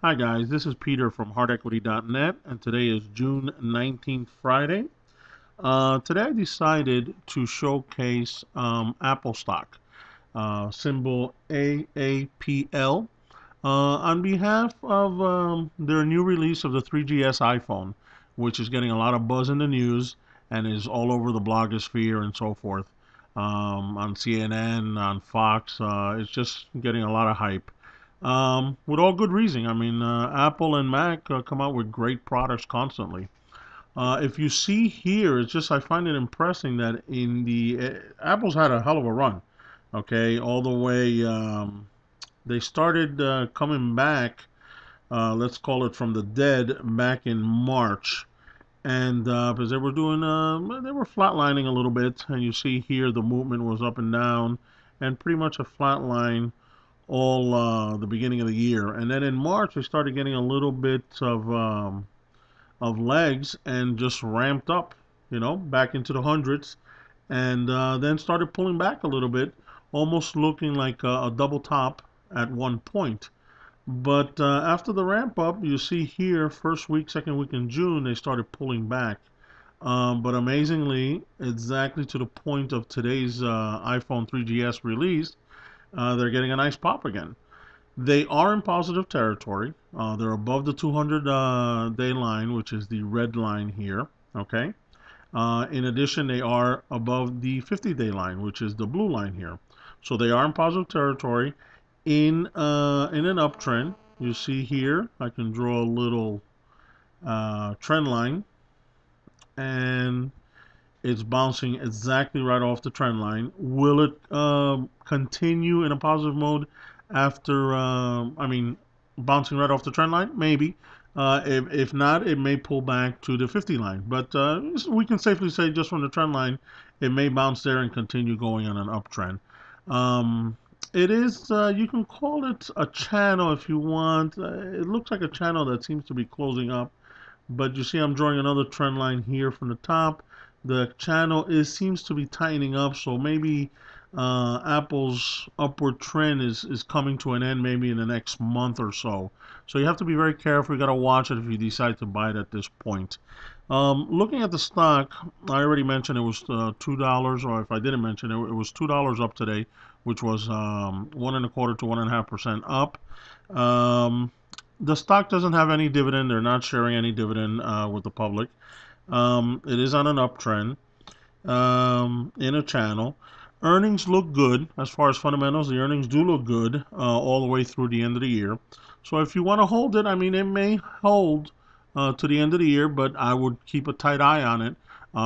Hi guys, this is Peter from HardEquity.net, and today is June 19th, Friday. Today I decided to showcase Apple stock, symbol AAPL, on behalf of their new release of the 3GS iPhone, which is getting a lot of buzz in the news and is all over the blogosphere and so forth. On CNN, on Fox, it's just getting a lot of hype. With all good reason. I mean, Apple and Mac come out with great products constantly. If you see here, it's just I find it impressing that in the Apple's had a hell of a run. Okay, all the way they started coming back. Let's call it from the dead back in March, and because they were doing, they were flatlining a little bit, and you see here the movement was up and down, and pretty much a flat line all the beginning of the year, and then in March they started getting a little bit of legs and just ramped up, back into the hundreds, and then started pulling back a little bit, almost looking like a double top at one point. But after the ramp up, you see here, first week, second week in June, they started pulling back. But amazingly, exactly to the point of today's iPhone 3GS release, they're getting a nice pop again. They are in positive territory. They're above the 200 day line, which is the red line here. Okay. In addition, they are above the 50-day line, which is the blue line here. So they are in positive territory in an uptrend. You see here, I can draw a little trend line, and it's bouncing exactly right off the trend line. Will it continue in a positive mode after, bouncing right off the trend line? Maybe. If not, it may pull back to the 50 line. But we can safely say just from the trend line, it may bounce there and continue going on an uptrend. It is, you can call it a channel if you want. It looks like a channel that seems to be closing up. But you see I'm drawing another trend line here from the top. The channel seems to be tightening up, so maybe Apple's upward trend is coming to an end maybe in the next month or so. So you have to be very careful. You got to watch it if you decide to buy it at this point. Looking at the stock, I already mentioned it was $2, or if I didn't mention it, it was $2 up today, which was 1.25 to 1.5% up. The stock doesn't have any dividend. They're not sharing any dividend with the public. It is on an uptrend in a channel. Earnings look good as far as fundamentals. The earnings do look good all the way through the end of the year. So if you want to hold it, I mean, it may hold to the end of the year, but I would keep a tight eye on it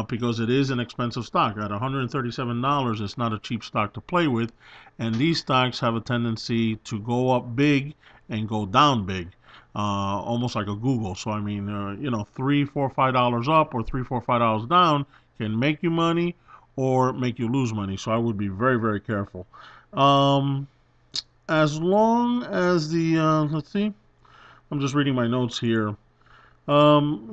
because it is an expensive stock. At $137, it's not a cheap stock to play with. And these stocks have a tendency to go up big and go down big. Almost like a Google. So I mean, $3, $4, $5 up or $3, $4, $5 down can make you money or make you lose money. So I would be very, very careful. Um, as long as the let's see, I'm just reading my notes here.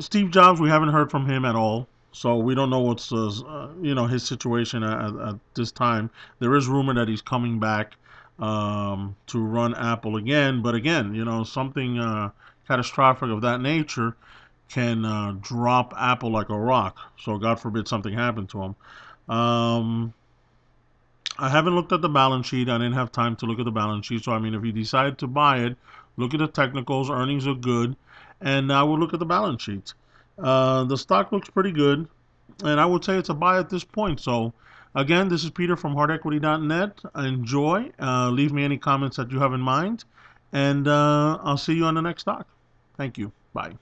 Steve Jobs, we haven't heard from him at all. So we don't know what's his situation at this time. There is rumor that he's coming back to run Apple again, but again, something catastrophic of that nature can drop Apple like a rock. So God forbid something happened to him. Um, I haven't looked at the balance sheet. I didn't have time to look at the balance sheet. So I mean, if you decide to buy it, look at the technicals. Earnings are good, and I would look at the balance sheet. The stock looks pretty good, and I would say it's a buy at this point. So again, this is Peter from HardEquity.net. Enjoy. Leave me any comments that you have in mind, and I'll see you on the next stock. Thank you. Bye.